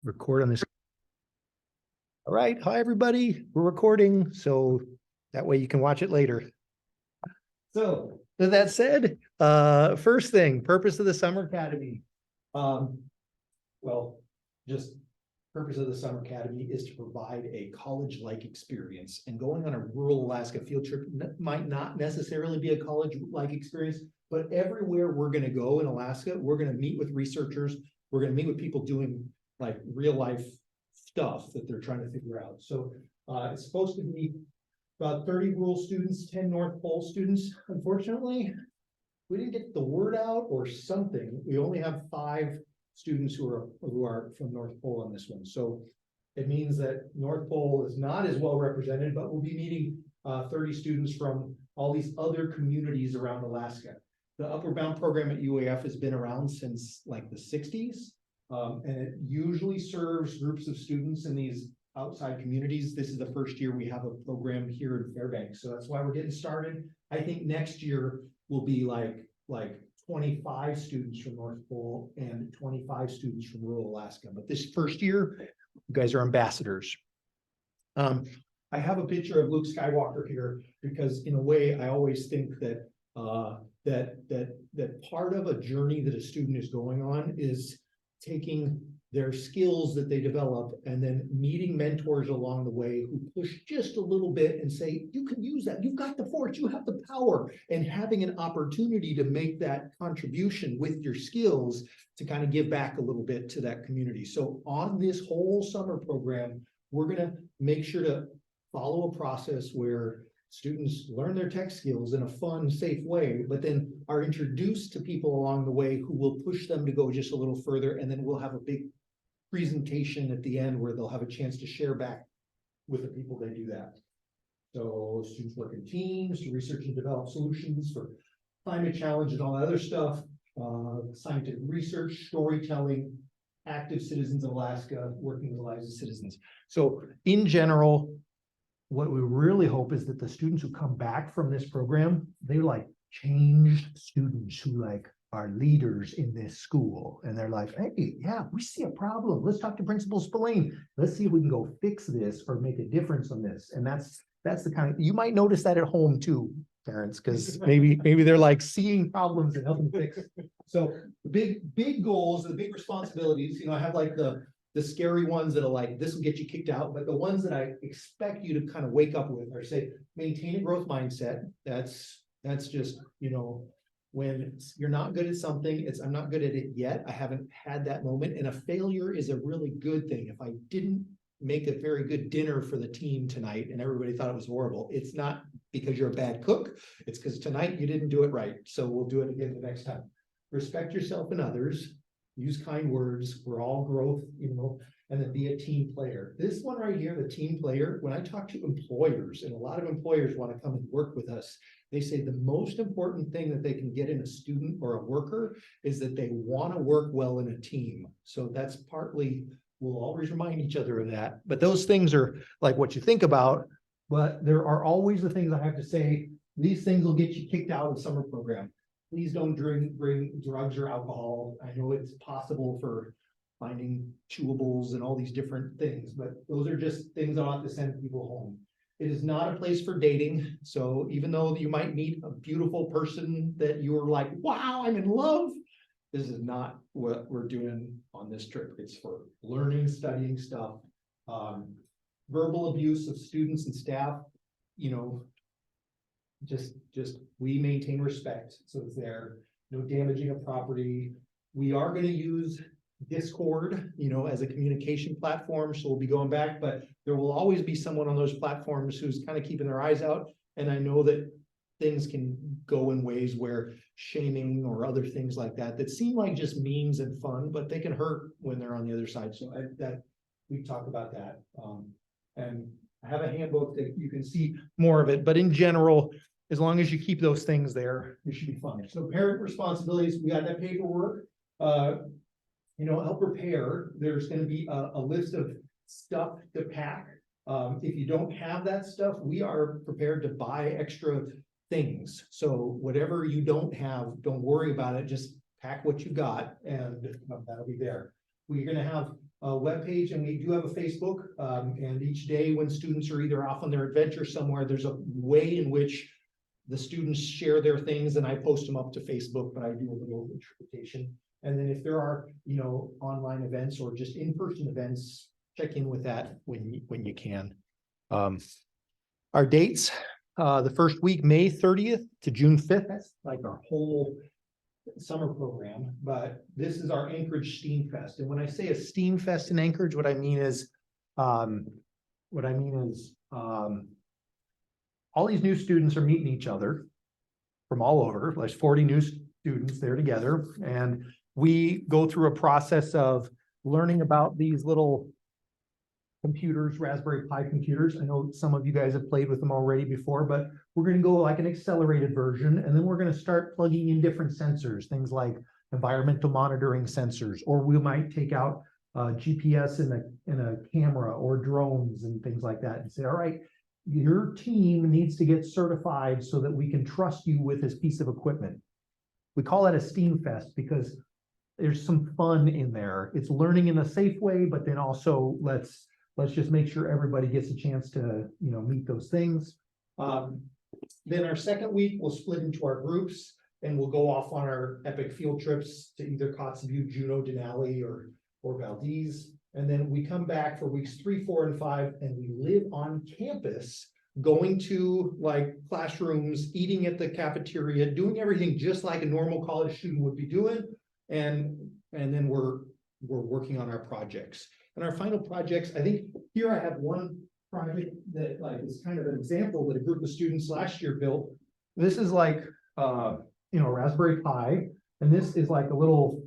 record on this. All right. Hi, everybody. We're recording, so that way you can watch it later. So with that said, first thing, purpose of the Summer Academy. Well, just purpose of the Summer Academy is to provide a college-like experience, and going on a rural Alaska field trip might not necessarily be a college-like experience, but everywhere we're going to go in Alaska, we're going to meet with researchers. We're going to meet with people doing like real life stuff that they're trying to figure out. So it's supposed to be about 30 rural students, 10 North Pole students. Unfortunately, we didn't get the word out or something. We only have 5 students who are from North Pole on this one. So it means that North Pole is not as well represented, but we'll be meeting 30 students from all these other communities around Alaska. The Upward Bound program at UAF has been around since like the 60s. And it usually serves groups of students in these outside communities. This is the first year we have a program here in Fairbanks. So that's why we're getting started. I think next year will be like 25 students from North Pole and 25 students from rural Alaska. But this first year, you guys are ambassadors. I have a picture of Luke Skywalker here because in a way, I always think that that part of a journey that a student is going on is taking their skills that they develop and then meeting mentors along the way who push just a little bit and say, you can use that. You've got the force, you have the power, and having an opportunity to make that contribution with your skills to kind of give back a little bit to that community. So on this whole summer program, we're going to make sure to follow a process where students learn their tech skills in a fun, safe way, but then are introduced to people along the way who will push them to go just a little further. And then we'll have a big presentation at the end where they'll have a chance to share back with the people they do that. So students work in teams to research and develop solutions for climate challenge and all that other stuff, scientific research, storytelling, active citizens of Alaska, working with the lives of citizens. So in general, what we really hope is that the students who come back from this program, they're like changed students who like are leaders in this school. And they're like, hey, yeah, we see a problem. Let's talk to Principal Spillane. Let's see if we can go fix this or make a difference on this. And that's the kind of, you might notice that at home too, parents, because maybe they're like seeing problems and helping fix it. So the big goals, the big responsibilities, I have like the scary ones that are like, this will get you kicked out. But the ones that I expect you to kind of wake up with are say, maintain a growth mindset. That's just, when you're not good at something, I'm not good at it yet. I haven't had that moment. And a failure is a really good thing. If I didn't make a very good dinner for the team tonight and everybody thought it was horrible, it's not because you're a bad cook. It's because tonight you didn't do it right. So we'll do it again the next time. Respect yourself and others. Use kind words. We're all growth, and then be a team player. This one right here, the team player, when I talk to employers, and a lot of employers want to come and work with us, they say the most important thing that they can get in a student or a worker is that they want to work well in a team. So that's partly, we'll always remind each other of that. But those things are like what you think about, but there are always the things I have to say, these things will get you kicked out of the summer program. Please don't bring drugs or alcohol. I know it's possible for finding chewables and all these different things, but those are just things I'll have to send people home. It is not a place for dating. So even though you might meet a beautiful person that you're like, wow, I'm in love, this is not what we're doing on this trip. It's for learning, studying stuff, verbal abuse of students and staff, just we maintain respect. So it's there, no damaging of property. We are going to use Discord, as a communication platform. So we'll be going back, but there will always be someone on those platforms who's kind of keeping their eyes out. And I know that things can go in ways where shaming or other things like that seem like just memes and fun, but they can hurt when they're on the other side. So we talk about that. And I have a handbook that you can see more of it, but in general, as long as you keep those things there, you should be fine. So parent responsibilities, we got that paperwork, help prepare. There's going to be a list of stuff to pack. If you don't have that stuff, we are prepared to buy extra things. So whatever you don't have, don't worry about it. Just pack what you got and that'll be there. We're going to have webpage, and we do have a Facebook. And each day when students are either off on their adventure somewhere, there's a way in which the students share their things, and I post them up to Facebook, but I do a little interpretation. And then if there are, online events or just in-person events, check in with that when you can. Our dates, the first week, May 30th to June 5th. That's like our whole summer program, but this is our Anchorage Steam Fest. And when I say a Steam Fest in Anchorage, what I mean is all these new students are meeting each other from all over. There's 40 new students there together, and we go through a process of learning about these little computers, Raspberry Pi computers. I know some of you guys have played with them already before, but we're going to go like an accelerated version, and then we're going to start plugging in different sensors, things like environmental monitoring sensors, or we might take out GPS in a camera or drones and things like that, and say, all right, your team needs to get certified so that we can trust you with this piece of equipment. We call that a Steam Fest because there's some fun in there. It's learning in a safe way, but then also let's just make sure everybody gets a chance to, meet those things. Then our second week, we'll split into our groups and we'll go off on our epic field trips to either Kotzebue, Juneau, Denali, or Valdez. And then we come back for weeks 3, 4, and 5, and we live on campus, going to like classrooms, eating at the cafeteria, doing everything just like a normal college student would be doing. And then we're working on our projects. And our final projects, I think here I have one project that like is kind of an example that a group of students last year built. This is like Raspberry Pi, and this is like a little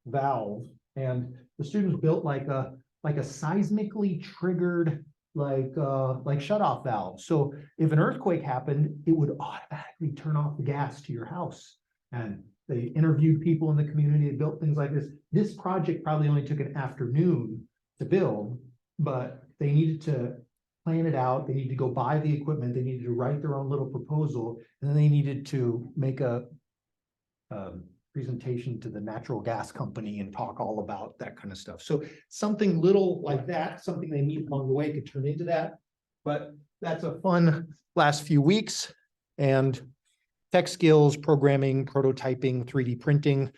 valve, and the students built like a seismically triggered like shutoff valve. So if an earthquake happened, it would automatically turn off the gas to your house. And they interviewed people in the community and built things like this. This project probably only took an afternoon to build, but they needed to plan it out. They needed to go buy the equipment. They needed to write their own little proposal. And then they needed to make a presentation to the natural gas company and talk all about that kind of stuff. So something little like that, something they meet along the way could turn into that. But that's a fun last few weeks. And tech skills, programming, prototyping, 3D printing,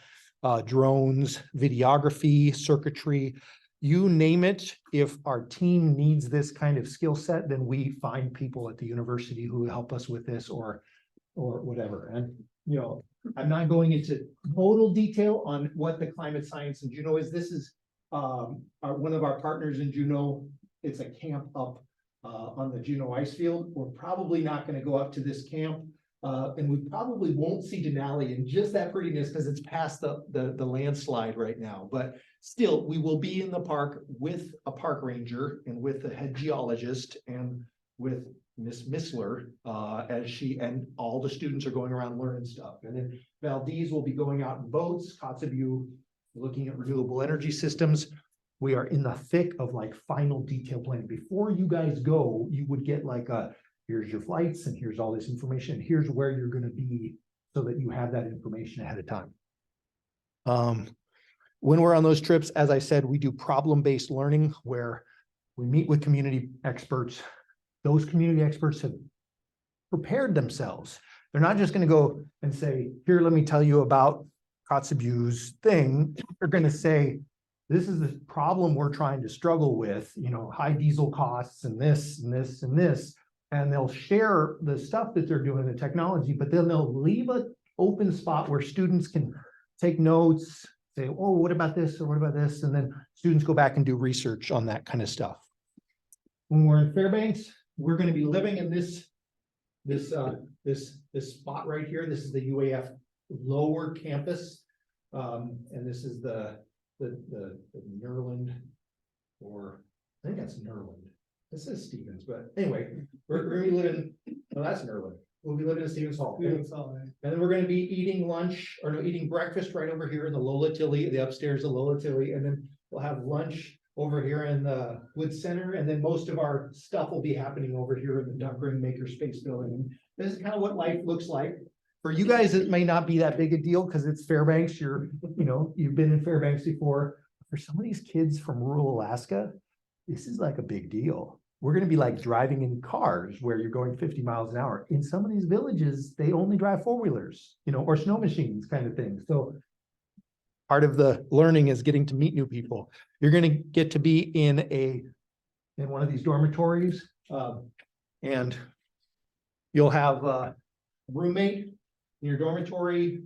drones, videography, circuitry, you name it. If our team needs this kind of skill set, then we find people at the university who help us with this or whatever. And, I'm not going into total detail on what the climate science in Juneau is. This is one of our partners in Juneau. It's a camp up on the Juneau ice field. We're probably not going to go up to this camp. And we probably won't see Denali in just that prettiness because it's past the landslide right now. But still, we will be in the park with a park ranger and with the head geologist and with Miss Missler as she and all the students are going around learning stuff. And then Valdez will be going out in boats, Kotzebue looking at renewable energy systems. We are in the thick of like final detail planning. Before you guys go, you would get like here's your flights and here's all this information. Here's where you're going to be so that you have that information ahead of time. When we're on those trips, as I said, we do problem-based learning where we meet with community experts. Those community experts have prepared themselves. They're not just going to go and say, here, let me tell you about Kotzebue's thing. They're going to say, this is the problem we're trying to struggle with, high diesel costs and this and this and this. And they'll share the stuff that they're doing, the technology, but then they'll leave an open spot where students can take notes, say, oh, what about this or what about this? And then students go back and do research on that kind of stuff. When we're in Fairbanks, we're going to be living in this spot right here. This is the UAF lower campus. And this is the Nerland, or I think that's Nerland. This is Stevens, but anyway, we're going to be living, no, that's Nerland. We'll be living in Stevens Hall. And then we're going to be eating breakfast right over here in the Lola Tilly, the upstairs of Lola Tilly. And then we'll have lunch over here in the Wood Center. And then most of our stuff will be happening over here in the Duck Ring Makerspace building. And this is kind of what life looks like. For you guys, it may not be that big a deal because it's Fairbanks. You've been in Fairbanks before. for some of these kids from rural Alaska, this is like a big deal. We're going to be like driving in cars where you're going 50 miles an hour. In some of these villages, they only drive four-wheelers, or snow machines kind of thing. So part of the learning is getting to meet new people. You're going to get to be in one of these dormitories, and you'll have a roommate in your dormitory.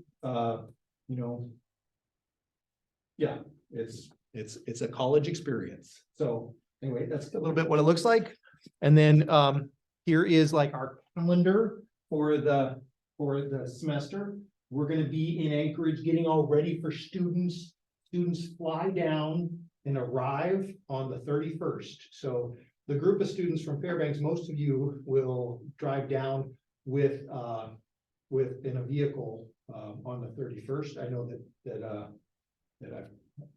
Yeah, it's a college experience. So anyway, that's a little bit what it looks like. And then here is like our calendar for the semester. We're going to be in Anchorage getting all ready for students. Students fly down and arrive on the 31st. So the group of students from Fairbanks, most of you will drive down in a vehicle on the 31st. I know that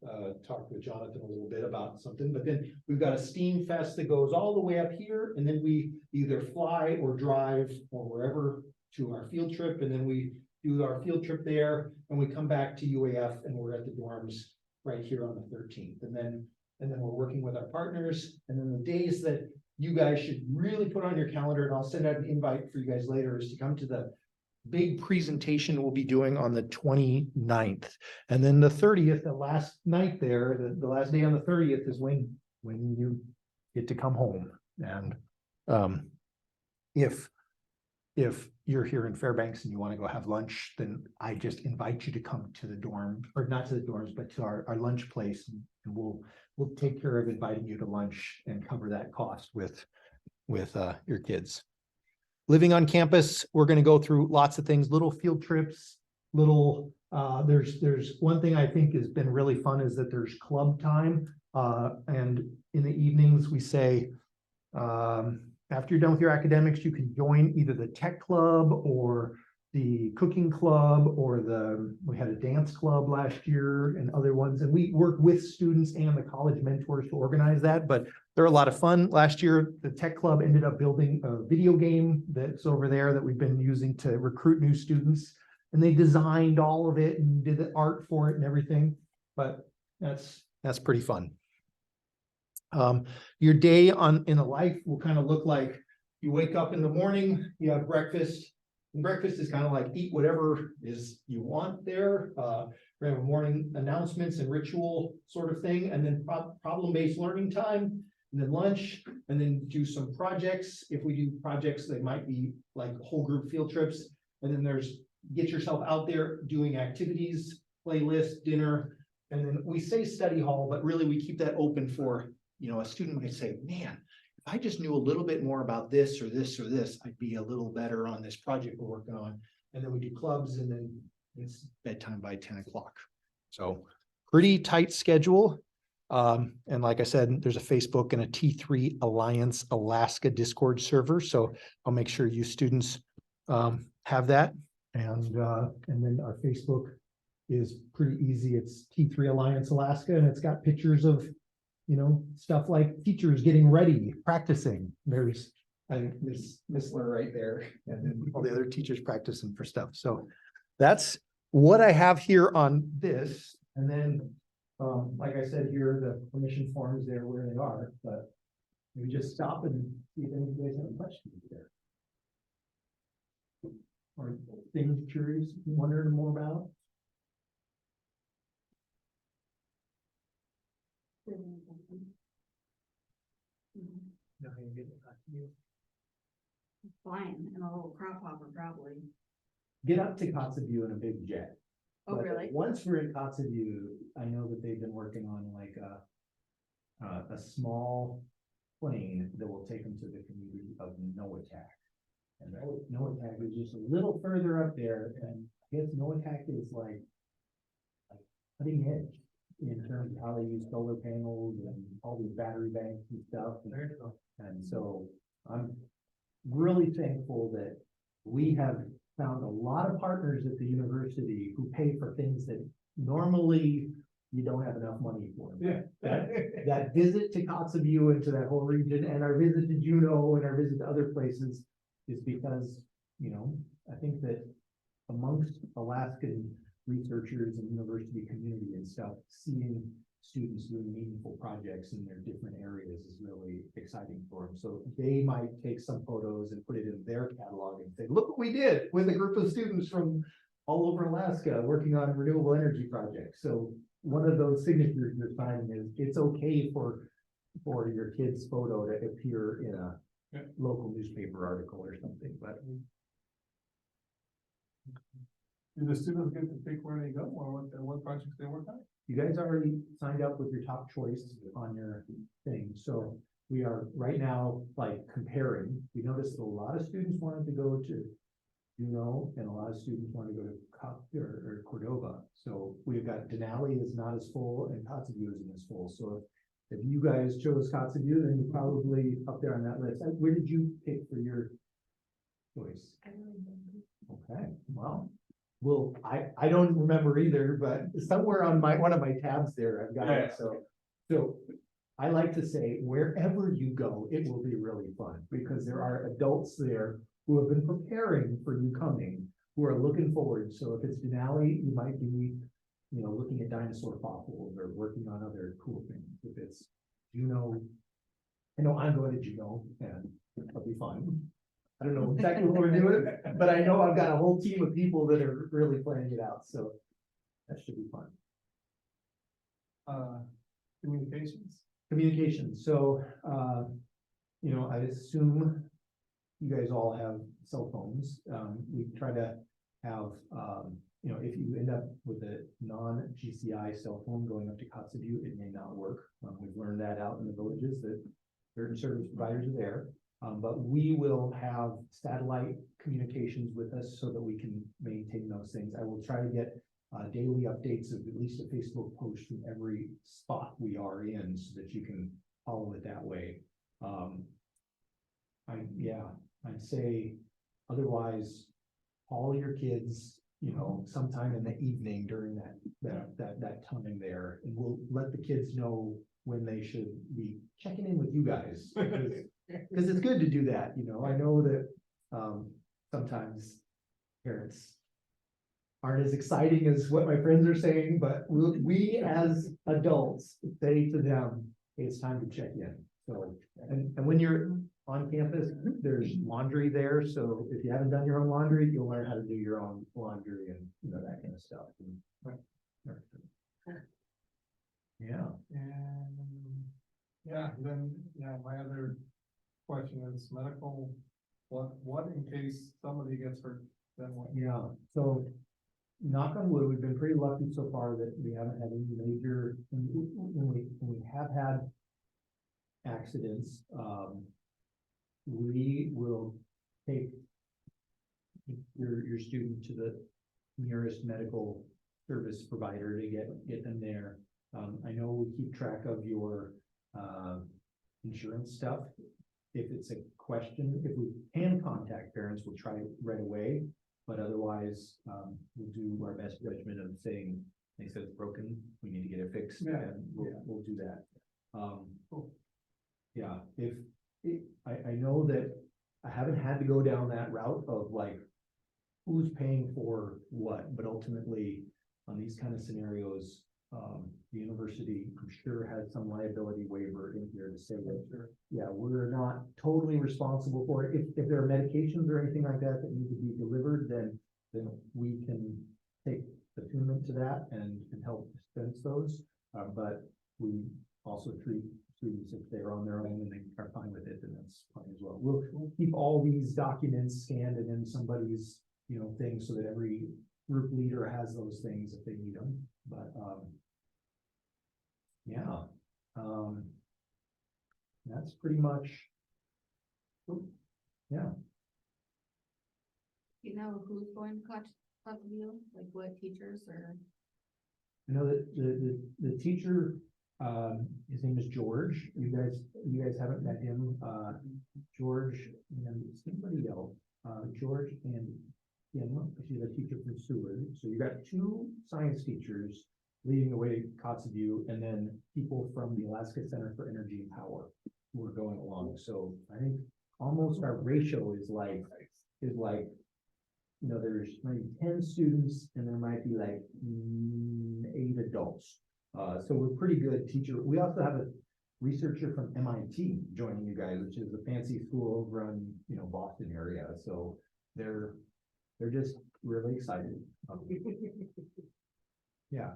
I've talked with Jonathan a little bit about something, but then we've got a steam fest that goes all the way up here, and then we either fly or drive or wherever to our field trip, and then we do our field trip there, and we come back to UAF, and we're at the dorms right here on the 13th, and then we're working with our partners, and then the days that you guys should really put on your calendar, and I'll send out an invite for you guys later, is to come to the big presentation we'll be doing on the 29th. And then the 30th, the last night there, the last day on the 30th is when you get to come home. And if you're here in Fairbanks and you want to go have lunch, then I just invite you to come to the dorm, or not to the dorms, but to our lunch place, and we'll take care of inviting you to lunch and cover that cost with your kids. Living on campus, we're going to go through lots of things, little field trips, there's one thing I think has been really fun is that there's club time. And in the evenings, we say, after you're done with your academics, you can join either the tech club or the cooking club, or we had a dance club last year and other ones. And we work with students and the college mentors to organize that, but they're a lot of fun. Last year, the tech club ended up building a video game that's over there that we've been using to recruit new students. And they designed all of it and did the art for it and everything. But that's pretty fun. Your day in a life will kind of look like you wake up in the morning, you have breakfast. And breakfast is kind of like eat whatever is you want there. We have morning announcements and ritual sort of thing, and then problem-based learning time, and then lunch, and then do some projects. If we do projects, they might be like whole group field trips. And then there's get yourself out there doing activities, playlist, dinner, and then we say study hall, but really we keep that open for, a student might say, man, if I just knew a little bit more about this or this or this, I'd be a little better on this project we're working on. And then we do clubs, and then it's bedtime by 10 o'clock. So pretty tight schedule. And like I said, there's a Facebook and a T3 Alliance Alaska Discord server. So I'll make sure you students have that. And then our Facebook is pretty easy. It's T3 Alliance Alaska, and it's got pictures of, stuff like teachers getting ready, practicing. There's, I think, Miss Missler right there, and then all the other teachers practicing for stuff. So that's what I have here on this. And then, like I said here, the permission forms there where they are, but we just stop and see if any of you guys have questions there. Or things curious, wondering more about. No, you're getting it back to you. Flying in a little crop hopper, probably. Get up to Kotzebue in a big jet. Oh, But really? once we're in Kotzebue, I know that they've been working on like a small plane that will take them to the community of Noatak. And Noatak is just a little further up there, and I guess Noatak is like cutting edge in terms of how they use solar panels and all these battery banks and stuff. And so I'm really thankful that we have found a lot of partners at the university who pay for things that normally you don't have enough money for. Yeah. That visit to Kotzebue and to that whole region, and our visit to Juneau and our visit to other places, is because, I think that amongst Alaskan researchers and university community and stuff, seeing students doing meaningful projects in their different areas is really exciting for them. So they might take some photos and put it in their catalog and say, look what we did with a group of students from all over Alaska working on renewable energy projects. So one of those signatures you're signing is it's okay for your kid's photo to appear in a local newspaper article or something, but. Do the students get to pick where they go or what projects they work on? You guys already signed up with your top choice on your thing, so we are right now like comparing. We noticed that a lot of students wanted to go to, and a lot of students wanted to go to or Cordova. So we've got Denali is not as full and Kotzebue isn't as full. So if you guys chose Kotzebue, then you're probably up there on that list. Where did you pick for your choice? Okay, well, I don't remember either, but somewhere on one of my tabs there, I've got it, so I like to say, wherever you go, it will be really fun, because there are adults there who have been preparing for you coming, who are looking forward. So if it's Denali, you might be, looking at dinosaur fossils or working on other cool things. If it's, I know I'm going to Juneau, and it'll be fun. I don't know exactly what we're doing, but I know I've got a whole team of people that are really planning it out, so that should be fun. Communications, so, I assume you guys all have cell phones. We try to have, if you end up with a non-GCI cell phone going up to Kotzebue, it may not work. We've learned that out in the villages that certain service providers are there. But we will have satellite communications with us so that we can maintain those things. I will try to get daily updates of at least a Facebook post from every spot we are in so that you can follow it that way. I'd say otherwise, call your kids, sometime in the evening during that time there, and we'll let the kids know when they should be checking in with you guys. Because it's good to do that, I know that sometimes parents aren't as exciting as what my friends are saying, but we as adults say to them, hey, it's time to check in. So, and when you're on campus, there's laundry there, so if you haven't done your own laundry, you'll learn how to do your own laundry and that kind of stuff. My other question is medical, what in case somebody gets hurt, then what? Yeah, so knock on wood, we've been pretty lucky so far that we haven't had any major, when we have had accidents, we will take your student to the nearest medical service provider to get them there. I know we keep track of your insurance stuff. If it's a question, if we can contact parents, we'll try right away, but otherwise, we'll do our best judgment of saying, they said it's broken, we need to get it fixed, and we'll do that. I know that I haven't had to go down that route of like, who's paying for what, but ultimately, on these kind of scenarios, the university, I'm sure, has some liability waiver in here to say that, we're not totally responsible for it. If there are medications or anything like that that need to be delivered, then we can take attunement to that and help dispense those. But we also treat students if they're on their own and they are fine with it, then that's fine as well. We'll keep all these documents scanned and in somebody's, thing so that every group leader has those things if they need them. But that's pretty much, You know who's going to Kotzebue, like what teachers or? that the teacher, his name is George. You guys haven't met him. George and somebody else. George and Kim, she's a teacher from Seward. So you got two science teachers leading the way to Kotzebue, and then people from the Alaska Center for Energy and Power who are going along. So I think almost our ratio is like, there's maybe 10 students and there might be like 8 adults. So we're pretty good teacher. We also have a researcher from MIT joining you guys, which is a fancy school over in, Boston area. So they're just really excited. Yeah.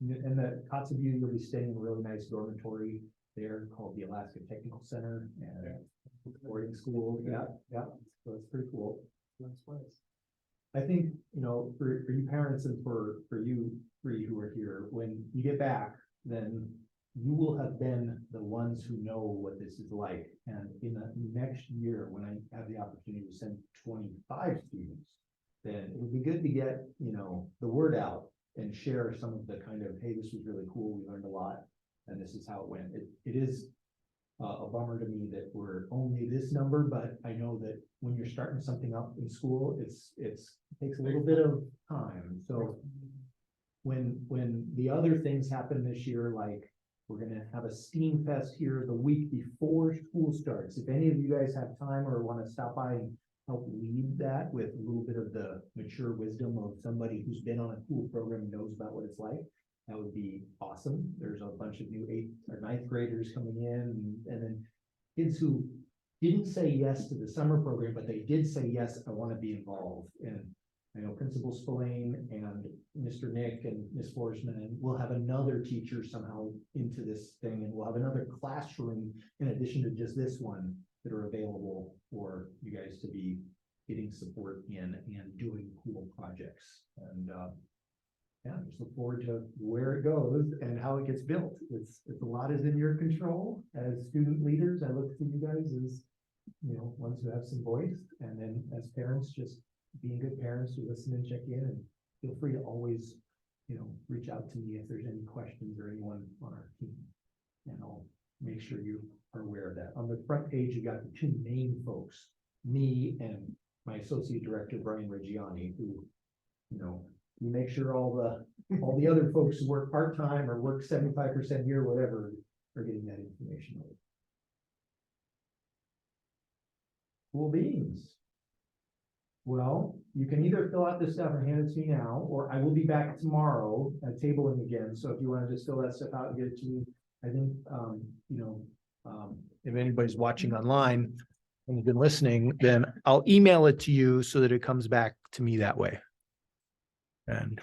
And the Kotzebue, you'll be staying in a really nice dormitory there called the Alaska Technical Center and boarding school. Yeah, yeah. So it's pretty cool. That's nice. I think, for you parents and for you three who are here, when you get back, then you will have been the ones who know what this is like. And in the next year, when I have the opportunity to send 25 students, then it would be good to get, the word out and share some of the kind of, hey, this was really cool. We learned a lot and this is how it went. It is a bummer to me that we're only this number, but I know that when you're starting something up in school, it takes a little bit of time. So when the other things happen this year, like we're gonna have a STEAM Fest here the week before school starts. If any of you guys have time or want to stop by and help lead that with a little bit of the mature wisdom of somebody who's been on a cool program and knows about what it's like, that would be awesome. There's a bunch of new 8th or 9th graders coming in, and then kids who didn't say yes to the summer program, but they did say, yes, I want to be involved. And I know Principal Spillane and Mr. Nick and Miss Forsman, and we'll have another teacher somehow into this thing, and we'll have another classroom in addition to just this one that are available for you guys to be getting support in and doing cool projects. And yeah, just look forward to where it goes and how it gets built. It's a lot is in your control as student leaders. I look to you guys as, ones who have some voice, and then as parents, just being good parents who listen and check in, and feel free to always, reach out to me if there's any questions or anyone on our team, and I'll make sure you are aware of that. On the front page, you got the two main folks, me and my associate director, Brian Reggiani, who, you make sure all the other folks who work part-time or work 75% here, whatever, are getting that information. Cool beans. Well, you can either fill out this stuff and hand it to me now, or I will be back tomorrow at tabling again. So if you want to just fill that stuff out and get it to me, I think, if anybody's watching online and you've been listening, then I'll email it to you so that it comes back to me that way. And